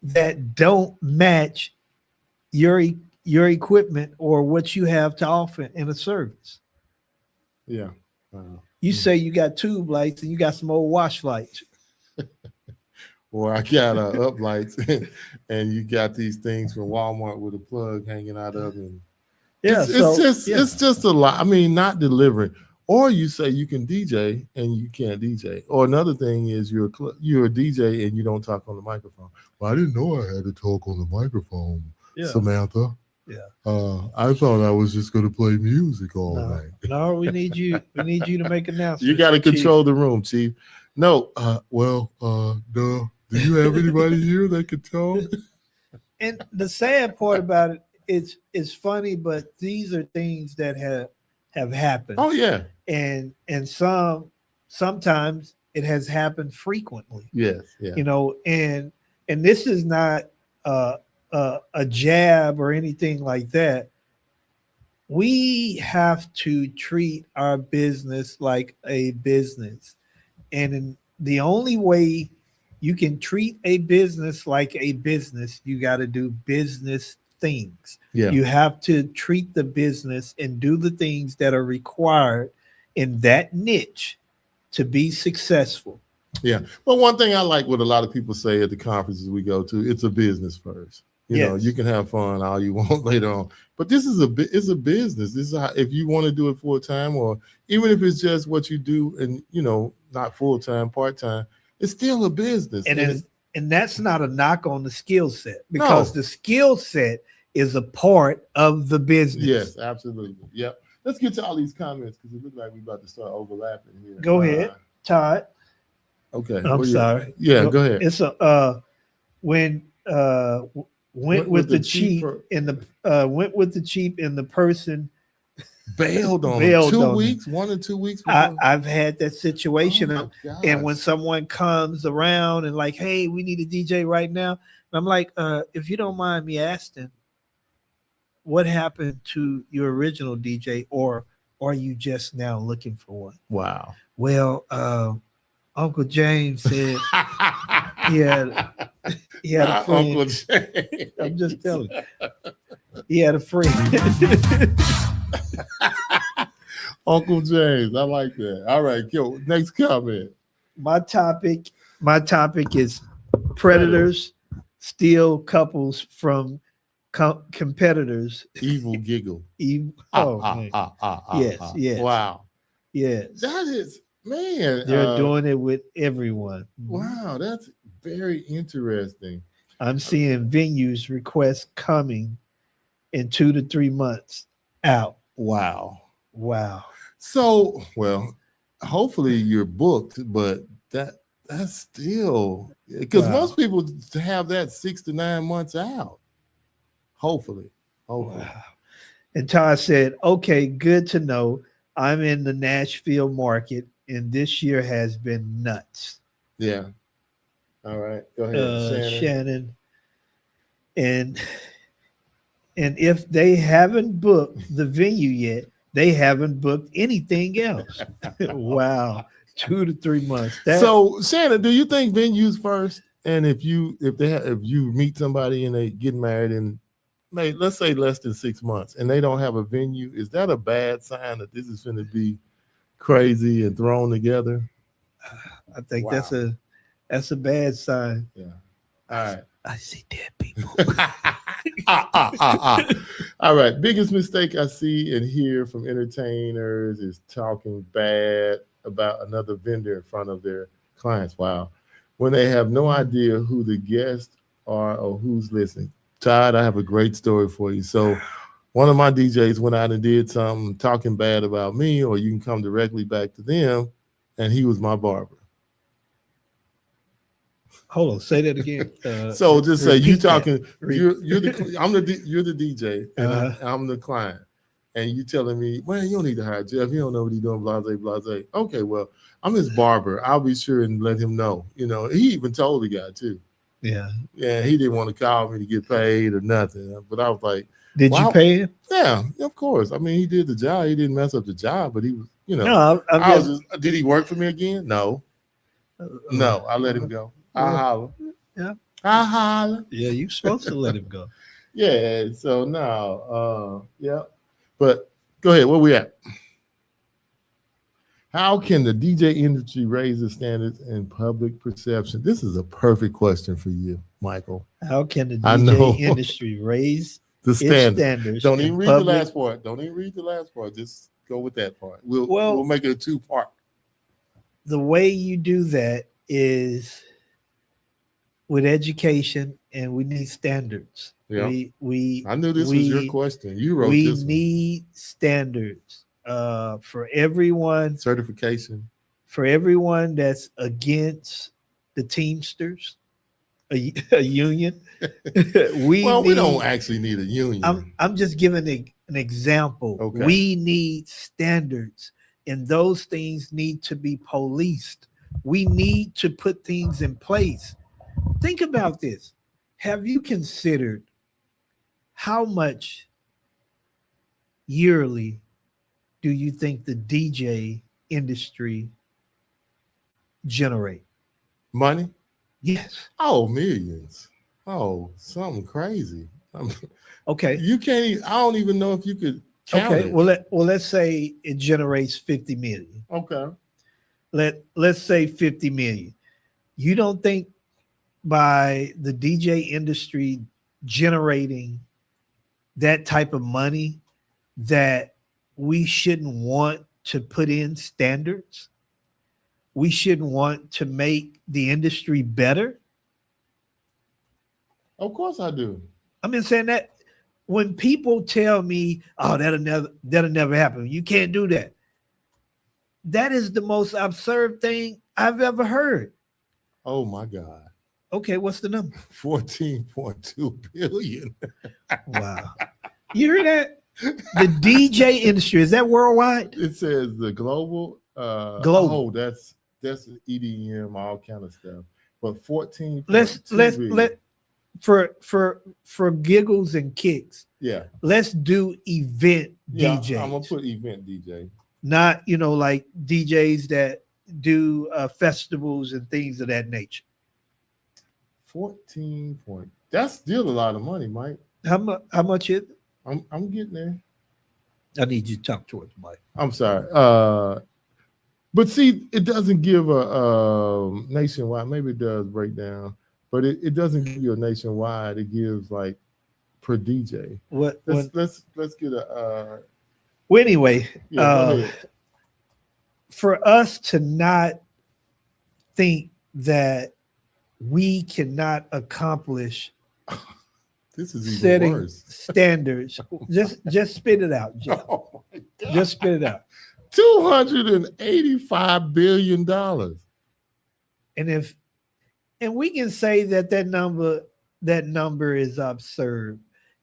that don't match your equipment or what you have to offer in a service. Yeah. You say you got tube lights and you got some old wash lights. Or I got up lights and you got these things from Walmart with a plug hanging out of them. Yeah, it's just a lot. I mean, not delivering. Or you say you can DJ and you can't DJ. Or another thing is you're a DJ and you don't talk on the microphone. Well, I didn't know I had to talk on the microphone, Samantha. Yeah. I thought I was just going to play music all night. No, we need you. We need you to make announcements. You got to control the room, Chief. No. No. Do you have anybody here that can talk? And the sad part about it, it's funny, but these are things that have happened. Oh yeah. And sometimes it has happened frequently. Yes. Yeah. And this is not a jab or anything like that. We have to treat our business like a business. And the only way you can treat a business like a business, you got to do business things. Yeah. You have to treat the business and do the things that are required in that niche to be successful. Yeah. Well, one thing I like what a lot of people say at the conferences we go to, it's a business first. You can have fun all you want later on, but this is it's a business. This is if you want to do it full time, or even if it's just what you do and not full time, part time, it's still a business. And that's not a knock on the skill set, because the skill set is a part of the business. Yes, absolutely. Yep. Let's get to all these comments because it looks like we're about to start overlapping here. Go ahead, Todd. Okay. I'm sorry. Yeah, go ahead. It's when went with the cheap and the person bailed on 2 weeks, 1 or 2 weeks before. I've had that situation. And when someone comes around and like, hey, we need a DJ right now. And I'm like, if you don't mind me asking, what happened to your original DJ, or are you just now looking for one? Wow. Well, Uncle James said he had a friend. Uncle James. I'm just telling you. He had a friend. Uncle James. I like that. All right, next comment. My topic is predators steal couples from competitors. Evil giggle. Yes. Wow. Yes. That is, man. They're doing it with everyone. Wow, that's very interesting. I'm seeing venues requests coming in 2 to 3 months out. Wow. Wow. So, well, hopefully you're booked, but that's still because Wow. most people have that 6 to 9 months out. Hopefully. Wow. And Todd said, okay, good to know. I'm in the Nashville market, and this year has been nuts. Yeah. All right. Go ahead, Shannon. And if they haven't booked the venue yet, they haven't booked anything else. Wow. 2 to 3 months. So Shannon, do you think venues first? And if you meet somebody and they get married in let's say less than 6 months and they don't have a venue, is that a bad sign that this is going to be crazy and thrown together? I think that's a bad sign. Yeah. All right. I see dead people. All right. Biggest mistake I see and hear from entertainers is talking bad about another vendor in front of their clients. Wow. When they have no idea who the guests are or who's listening. Todd, I have a great story for you. So one of my DJs went out and did something talking bad about me, or you can come directly back to them, and he was my barber. Hold on, say that again. So just say you talking. You're You're the DJ, and I'm the client, and you telling me, well, you don't need to hire Jeff. You don't know what he's doing. Blase, blase. Okay, well, I'm his barber. I'll be sure and let him know. You know, he even told the guy too. Yeah. Yeah, he didn't want to call me to get paid or nothing. But I was like, did you pay him? Yeah, of course. I mean, he did the job. He didn't mess up the job, but he was, you know. No, I was just, did he work for me again? No. No, I let him go. I holler. Yeah. I holler. Yeah, you're supposed to let him go. Yeah, so no, yeah. But go ahead, where we at? How can the DJ industry raise the standards in public perception? This is a perfect question for you, Michael. How can the DJ industry raise the standards? Don't even read the last part. Don't even read the last part. Just go with that part. We'll make it a 2-part. The way you do that is with education, and we need standards. Yeah. I knew this was your question. You wrote this. We need standards for everyone. Certification. For everyone that's against the Teamsters, a union. we don't actually need a union. I'm just giving an example. Okay. We need standards, and those things need to be policed. We need to put things in place. Think about this. Have you considered how much yearly do you think the DJ industry generate? Money? Yes. Oh, millions. Oh, something crazy. Okay. You can't even, I don't even know if you could count it. Well, let's say it generates 50 million. Okay. Let's say 50 million. You don't think by the DJ industry generating that type of money that we shouldn't want to put in standards? We shouldn't want to make the industry better? Of course I do. I'm saying that when people tell me, oh, that'll never happen, you can't do that. That is the most absurd thing I've ever heard. Oh my God. Okay, what's the number? 14.2 billion. Wow. You hear that? The DJ industry, is that worldwide? It says the global. Global. Oh, that's EDM, all kind of stuff. But 14. Let for giggles and kicks. Yeah. Let's do event DJs. I'm gonna put event DJ. Not like DJs that do festivals and things of that nature. 14 point. That's still a lot of money, Mike. How much is it? I'm getting there. I need you to talk towards Mike. I'm sorry. But see, it doesn't give a nationwide. Maybe it does break down, but it doesn't give you a nationwide. It gives like per DJ. Let's get a. Well, anyway, for us to not think that we cannot accomplish This is even setting worse. standards. Just spit it out, Jeff. Oh my God. Just spit it out. $285 billion. And we can say that number is absurd,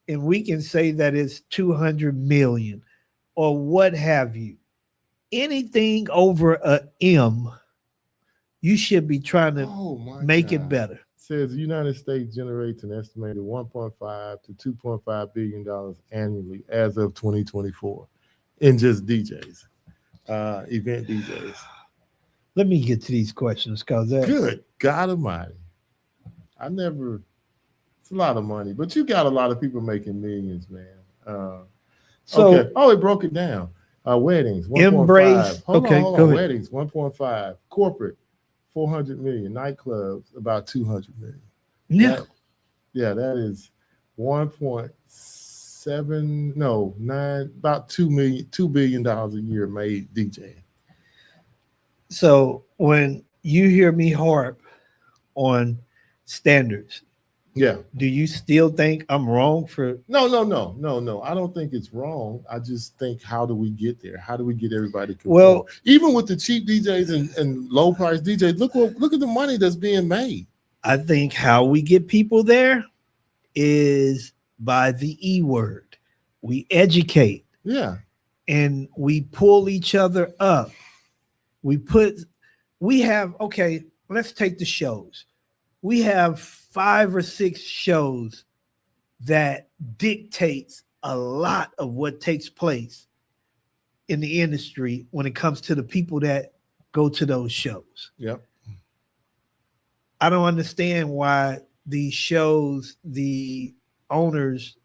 and we can say that it's 200 million or what have you. Anything over a M, you should be trying to make it better. Says the United States generates an estimated 1.5 to 2.5 billion dollars annually as of 2024 in just DJs, event DJs. Let me get to these questions because Good God Almighty, it's a lot of money, but you got a lot of people making millions, man. Okay. Oh, it broke it down. Weddings, 1.5. Embrace. Hold Okay, on. go ahead. Weddings, 1.5. Corporate, 400 million. Nightclubs, about 200 million. Yeah. That is 1.7, no, 9, about $2 billion a year made DJing. So when you hear me harp on standards, yeah, do you still think I'm wrong for? No. I don't think it's wrong. I just think, how do we get there? How do we get everybody conform? Well, even with the cheap DJs and low price DJs, look at the money that's being made. I think how we get people there is by the E word. We educate. Yeah. And we pull each other up. Let's take the shows. We have 5 or 6 shows that dictates a lot of what takes place in the industry when it comes to the people that go to those shows. Yep. I don't understand why these shows, the owners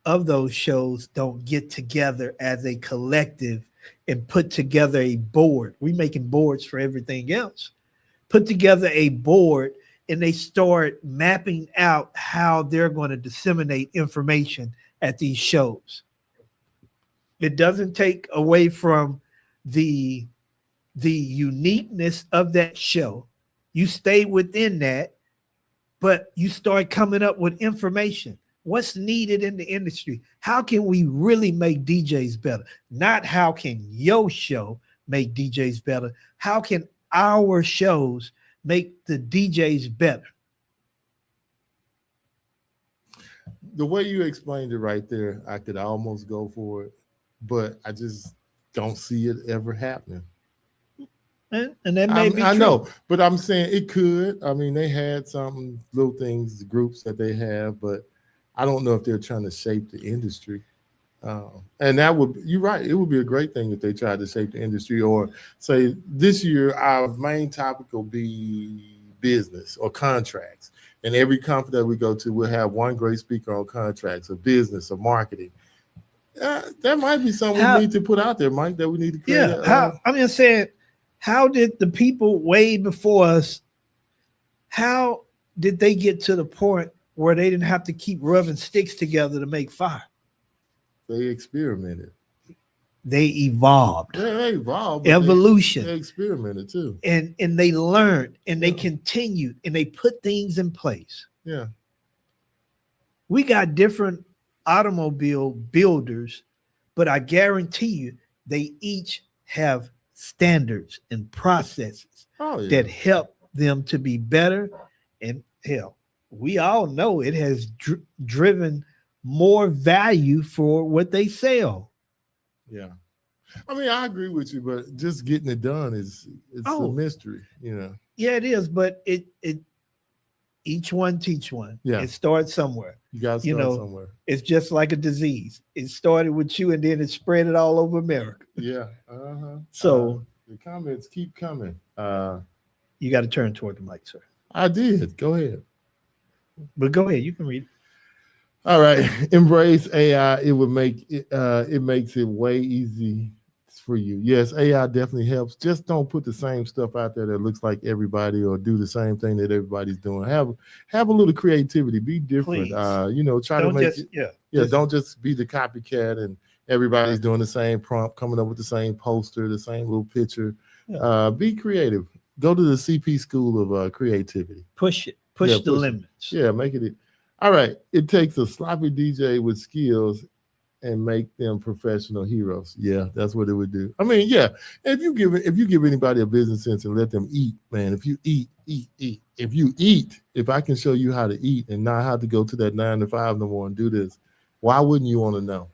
of those shows don't get together as a collective and put together a board. We're making boards for everything else. Put together a board and they start mapping out how they're going to disseminate information at these shows. It doesn't take away from the uniqueness of that show. You stay within that, but you start coming up with information. What's needed in the industry? How can we really make DJs better? Not how can your show make DJs better? How can our shows make the DJs better? The way you explained it right there, I could almost go for it, but I just don't see it ever happening. And that may be true. I know, but I'm saying it could. I mean, they had some little things, groups that they have, but I don't know if they're trying to shape the industry. And you're right, it would be a great thing if they tried to shape the industry, or say this year our main topic will be business or contracts. And every conference that we go to, we'll have one great speaker on contracts or business or marketing. That might be something we need to put out there, Mike, that we need to create. Yeah, I'm just saying, how did the people way before us, how did they get to the point where they didn't have to keep rubbing sticks together to make fire? They experimented. They evolved. Yeah, they evolved. Evolution. They experimented too. And they learned and they continued and they put things in place. Yeah. We got different automobile builders, but I guarantee you they each have standards and processes that help them to be better. And hell, we all know it has driven more value for what they sell. Yeah. I mean, I agree with you, but just getting it done it's a mystery, you know. Yeah, it is, but it each one teach one. Yeah. It starts somewhere. You got to start somewhere. It's just like a disease. It started with you and then it spread it all over America. Yeah. So the comments keep coming. You got to turn toward the mic, sir. I did. Go ahead. But go ahead, you can read it. All right. Embrace AI. It makes it way easy for you. Yes, AI definitely helps. Just don't put the same stuff out there that looks like everybody or do the same thing that everybody's doing. Have a little creativity. Be different. Try to make it. Don't just be the copycat and everybody's doing the same prompt, coming up with the same poster, the same little picture. Yeah. Be creative. go to the CP School of Creativity. Push it. Yeah, Push the push it. limits. Yeah, make it. All right. It takes a sloppy DJ with skills and make them professional heroes. Yeah, that's what it would do. I mean, yeah. If you give anybody a business sense and let them eat, man. If you eat. If you eat, if I can show you how to eat and not have to go to that 9 to 5 no more and do this, why wouldn't you want to know?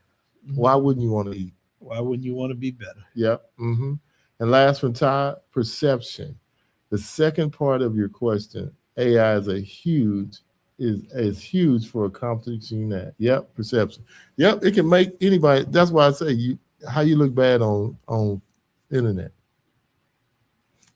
Why wouldn't you want to eat? Why wouldn't you want to be better? Yep. And last from Todd, perception. The second part of your question, AI is huge for accomplishing that. Yep, perception. Yep, it can make anybody. That's why I say how you look bad on internet.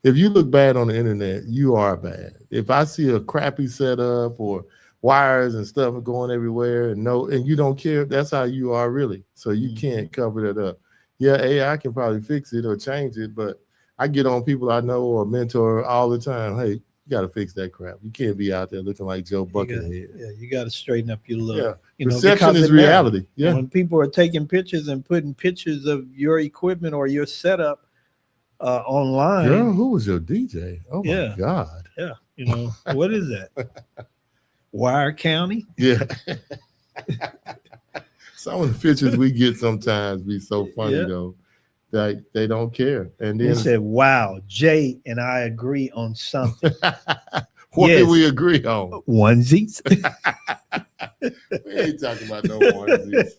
If you look bad on the internet, you are bad. If I see a crappy setup or wires and stuff going everywhere and you don't care, that's how you are really. So you can't cover that up. Yeah, AI can probably fix it or change it, but I get on people I know or mentor all the time. Hey, you got to fix that crap. You can't be out there looking like Joe Buckethead. Yeah, you got to straighten up your look. Yeah, perception is reality. Yeah, when people are taking pictures and putting pictures of your equipment or your setup online. Girl, who was your DJ? Oh my God. Yeah, what is that? Wire County? Yeah. Some of the pictures we get sometimes be so funny though. That they don't care. And then they said, wow, Jay and I agree on something. What did we agree on? Onesies. We ain't talking about no onesies.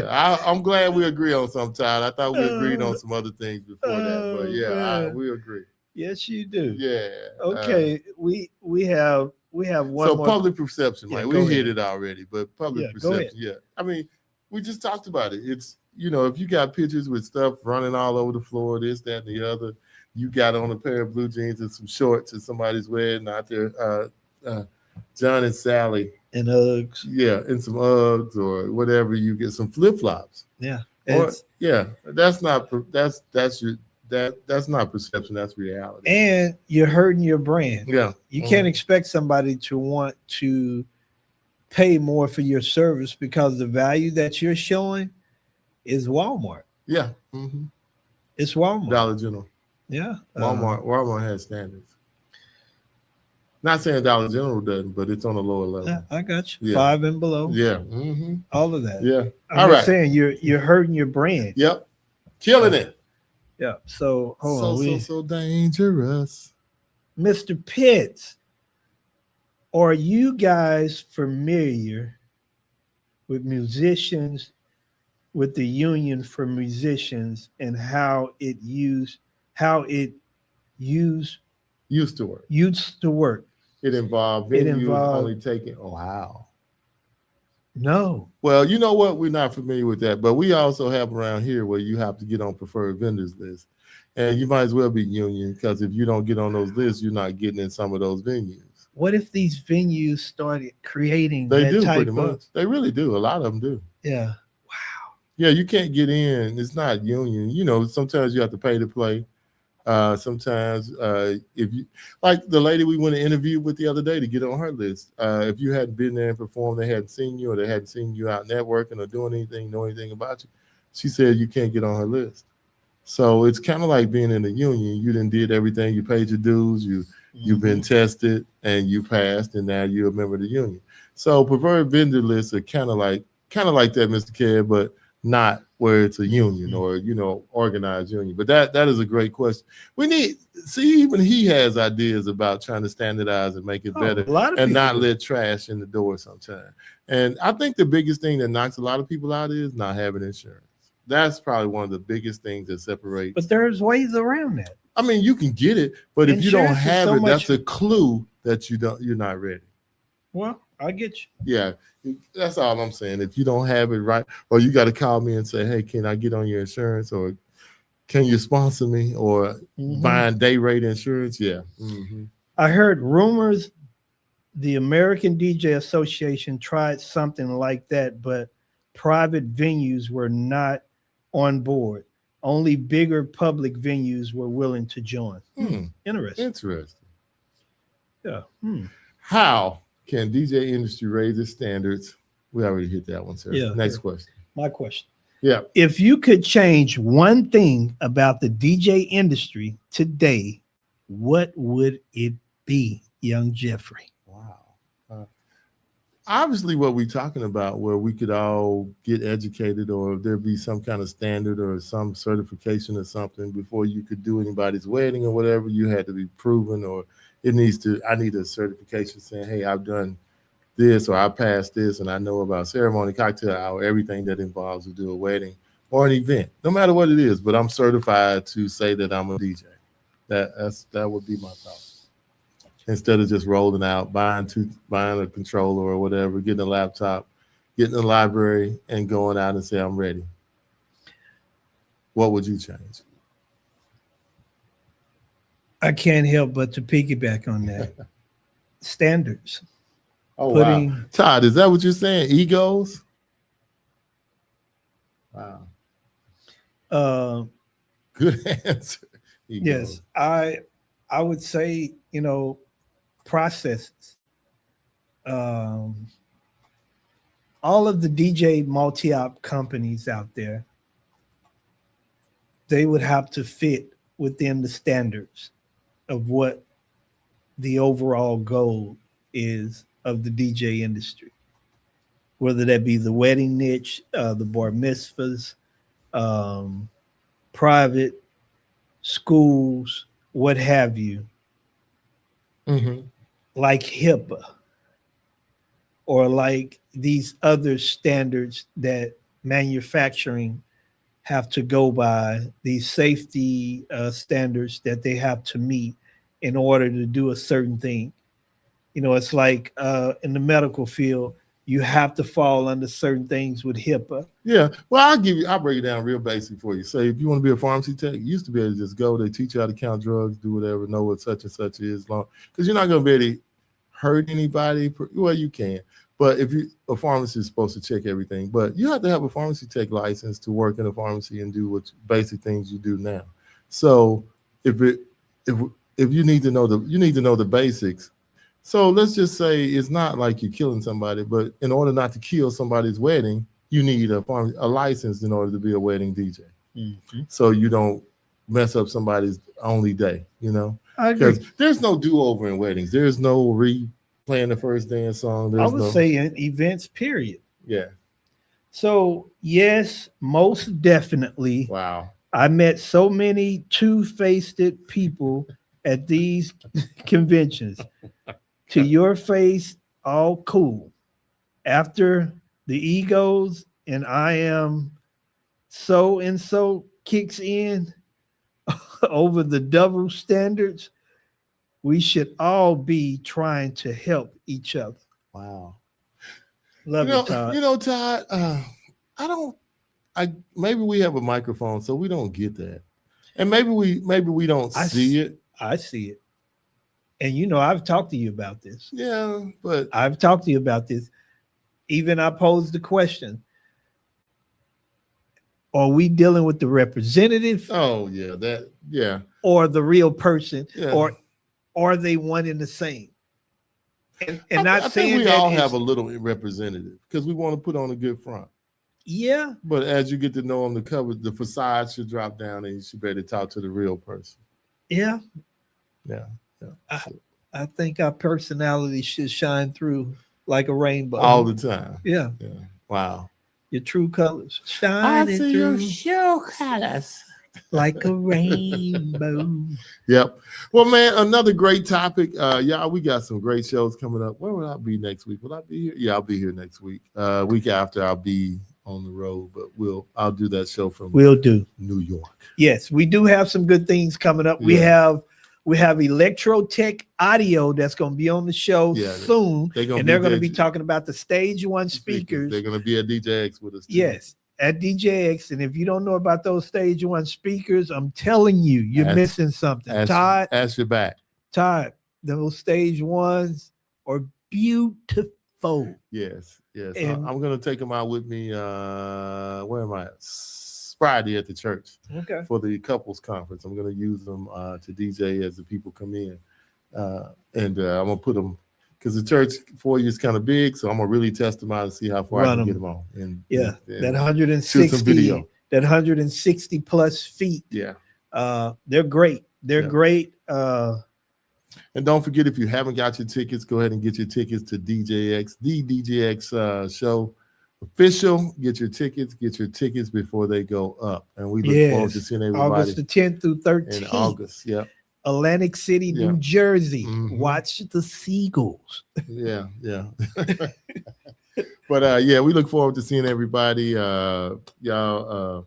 I'm glad we agree on some, Todd. I thought we agreed on some other things before that, but we agree. Yes, you do. Yeah. Okay, we have one. So more. Public perception, Mike. We hit it already, but public perception. Yeah. I mean, we just talked about it. It's if you got pictures with stuff running all over the floor, this, that, and the other. You got on a pair of blue jeans and some shorts at somebody's wedding out there. John and Sally. And Uggs. Yeah, and some Uggs or whatever. You get some flip flops. Yeah. That's not perception. That's reality. And you're hurting your brand. Yeah. You can't expect somebody to want to pay more for your service because the value that you're showing is Walmart. Yeah. It's Walmart. Dollar General. Yeah. Walmart has standards. Not saying Dollar General doesn't, but it's on a lower level. I got you. 5 and below. Yeah. All of that. Yeah. I'm just saying you're hurting your brand. Yep. Killing it. Yeah. So hold on. So dangerous. Mr. Pitts, are you guys familiar with with the union for musicians and how it used to work? It involved venues only taking. Oh, wow. No. Well, you know what? We're not familiar with that, but we also have around here where you have to get on preferred vendors list, and you might as well be union because if you don't get on those lists, you're not getting in some of those venues. What if these venues started creating? They do pretty much. They really do. A lot of them do. Yeah. Wow. Yeah, you can't get in. It's not union. Sometimes you have to pay to play. Sometimes if you like the lady we went to interview with the other day to get on her list, if you hadn't been there and performed, they hadn't seen you or they hadn't seen you out networking or doing anything, know anything about you, she said you can't get on her list. So it's kind of like being in a union. You done did everything, you paid your dues, you've been tested and you passed, and now you're a member of the union. So preferred vendor lists are kind of like that, Mr. Kerr, but not where it's a union or organized union. But that is a great question. We need even he has ideas about trying to standardize and make it better and not let trash in the door sometimes. And I think the biggest thing that knocks a lot of people out is not having insurance. That's probably one of the biggest things that separates. But there's ways around that. I mean, you can get it, but if you don't have it, that's a clue that you're not ready. Well, I get you. Yeah, that's all I'm saying. If you don't have it right, or you got to call me and say, hey, can I get on your insurance, or can you sponsor me, or buying day rate insurance? Yeah. I heard rumors the American DJ Association tried something like that, but private venues were not on board. Only bigger public venues were willing to join. Interesting. Yeah. How can DJ industry raise its standards? We already hit that one, sir. Yeah. Next question. My question. Yeah. If you could change one thing about the DJ industry today, what would it be, young Jeffrey? Wow. Uh, Obviously, what we're talking about, where we could all get educated, or there be some kind of standard or some certification or something before you could do anybody's wedding or whatever, you had to be proven, or I need a certification saying, hey, I've done this, or I passed this, and I know about ceremony, cocktail hour, everything that involves to do a wedding or an event, no matter what it is. But I'm certified to say that I'm a DJ. That would be my thought. Instead of just rolling out, buying a controller or whatever, getting a laptop, getting a library, and going out and say I'm ready. What would you change? I can't help but to piggyback on that. Standards. Oh Putting- wow, Todd, is that what you're saying? Egos? Wow, Uh, good answer. yes, I would say, processes. Um, all of the DJ multi-op companies out there, they would have to fit within the standards of what the overall goal is of the DJ industry, whether that be the wedding niche, the bar mitzvahs, private schools, what have you, Mm-hmm. like HIPAA or like these other standards that manufacturing have to go by, these safety standards that they have to meet in order to do a certain thing. It's like in the medical field, you have to fall under certain things with HIPAA. Yeah. Well, I'll break it down real basic for you. Say if you want to be a pharmacy tech, you used to be able to just go, they teach you how to count drugs, do whatever, know what such and such is, long, because you're not going to be able to hurt anybody. Well, you can. But if a pharmacy is supposed to check everything, but you have to have a pharmacy tech license to work in a pharmacy and do what basic things you do now. So if you need to know the basics. So let's just say it's not like you're killing somebody, but in order not to kill somebody's wedding, you need a license in order to be a wedding DJ. Mm-hmm. So you don't mess up somebody's only day, Because there's no do-over in weddings. There's no replaying the first dance song. I would say in events, period. Yeah. So, yes, most definitely. Wow. I met so many two-faced people at these conventions. To your face, all cool. After the egos and I am so and so kicks in over the double standards, we should all be trying to help each other. Wow. Love it, Todd. Todd, maybe we have a microphone, so we don't get that. And maybe we don't see it. I see it. And I've talked to you about this. Yeah, but I've talked to you about this. Even I posed the question: are we dealing with the representative? Oh yeah, or the real person, yeah. or are they one and the same? And I think we all have a little representative because we want to put on a good front. Yeah, but as you get to know them, the facade should drop down, and you should be able to talk to the real person. Yeah. I think our personality should shine through like a rainbow all the time. Yeah. Wow. Your true colors shining through your true colors like a rainbow. Yep. Well, man, another great topic. Y'all, we got some great shows coming up. Where will I be next week? Will I be here? Yeah, I'll be here next week. Week after, I'll be on the road, but I'll do that show from New York. Yes, we do have some good things coming up. Yeah. We have Electro Tech Audio that's going to be on the show soon, they're going to be talking about the Stage 1 speakers. They're going to be at DJX with us too. Yes, at DJX. And if you don't know about those Stage 1 speakers, I'm telling you, you're missing something. Todd, ask your back. Todd, those Stage 1s are beautiful. Yes. And I'm going to take them out with me. Where am I at? Friday at the church for the couples conference. I'm going to use them to DJ as the people come in. And I'm going to put them because the church for you is kind of big, so I'm gonna really test them out and see how far I can get them on. And that shoot 160, some video. that 160 plus feet. Yeah, they're great. They're great. And don't forget, if you haven't got your tickets, go ahead and get your tickets to DJX, the DJX show official. Get your tickets before they go up. And we look forward to seeing everybody. August the 10th through 13th. In August, Atlantic City, New Jersey. Watch the Seagulls. Yeah. But we look forward to seeing everybody. Y'all.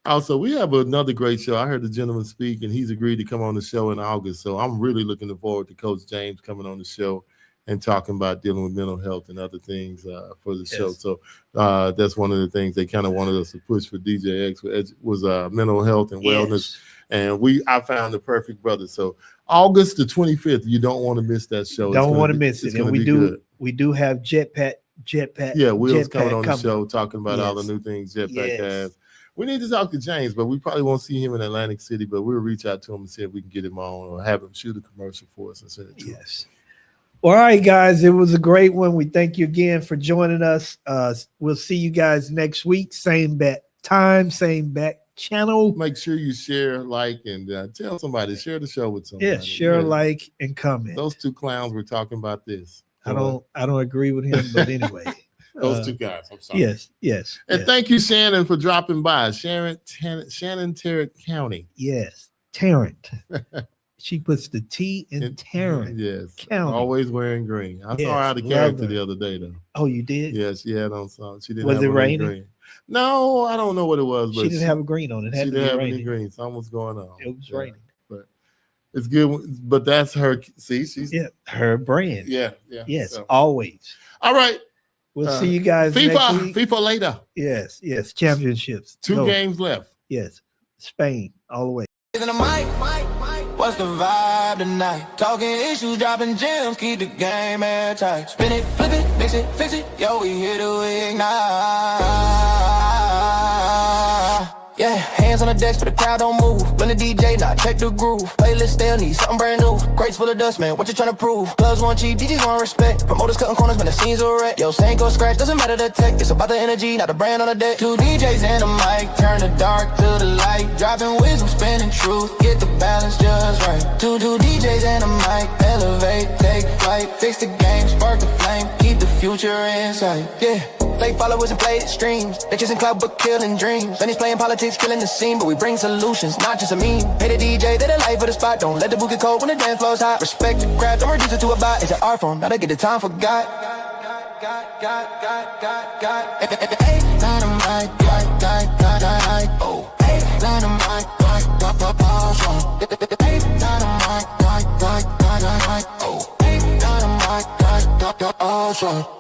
Also, we have another great show. I heard the gentleman speak, and he's agreed to come on the show in August. So I'm really looking forward to Coach James coming on the show and talking about dealing with mental health and other things for the show. So that's one of the things they kind of wanted us to push for DJX was mental health and wellness. And I found the perfect brother. So August the 25th, you don't want to miss that show. Don't want to miss it. And we do have Jetpack. Yeah, Will's coming on the show talking about all the new things Jetpack has. We need to talk to James, but we probably won't see him in Atlantic City, but we'll reach out to him and see if we can get him on or have him shoot a commercial for us and send it to him. Well, all right, guys, it was a great one. We thank you again for joining us. We'll see you guys next week. Same bat time, same bat channel. Make sure you share, like, and tell somebody. Share the show with somebody. Yeah, share, like, and comment. Those two clowns were talking about this. I don't agree with him, but anyway. Those two guys. I'm sorry. Yes. And thank you, Shannon, for dropping by. Shannon Tarrant County. Yes, Tarrant. She puts the T in Tarrant. Yes. County. Always wearing green. I saw her out of character the other day, though. Oh, you did? Yes, she had on some. She didn't. Was have it raining? Green. No, I don't know what it was, but she didn't have a green on. It had she to didn't be have raining. any green. Something was going on. It was raining. But it's good. But that's her. See, she's her brand. Yeah. Yes, always. All right. We'll see you guys next week. FIFA later. Yes. Championships. Two games left. Yes. Spain, all the way. What's the vibe tonight? Talking issues, dropping gems, keep the game airtight. Spin it, flip it, mix it, fix it. Yo, we here to ignite. Yeah, hands on the decks, but the crowd don't move. When the DJ, not check the groove. Playlist still need something brand new. Crates full of dust, man, what you tryna prove? Clubs want cheap, DJs want respect. Promoters cutting corners, man, the scenes are wrecked. Yo, Sank or scratch, doesn't matter the tech. It's about the energy, not the brand on the deck. Two DJs and a mic, turn the dark to the light. Dropping wisdom, spinning truth, get the balance just right. Two DJs and a mic, elevate, take flight. Fix the game, spark the flame, keep the future in sight. Yeah. Fake followers and played streams. They chasing clout but killing dreams. Then he's playing politics, killing the scene. But we bring solutions, not just a meme. Pay the DJ, they the life of the spot. Don't let the boot get cold when the dance floor's hot. Respect the craft, don't reduce it to a bot. It's an art form, now they get the time for God. Hey, dynamite, oh. Hey, dynamite, hey, dynamite, oh. Hey, dynamite,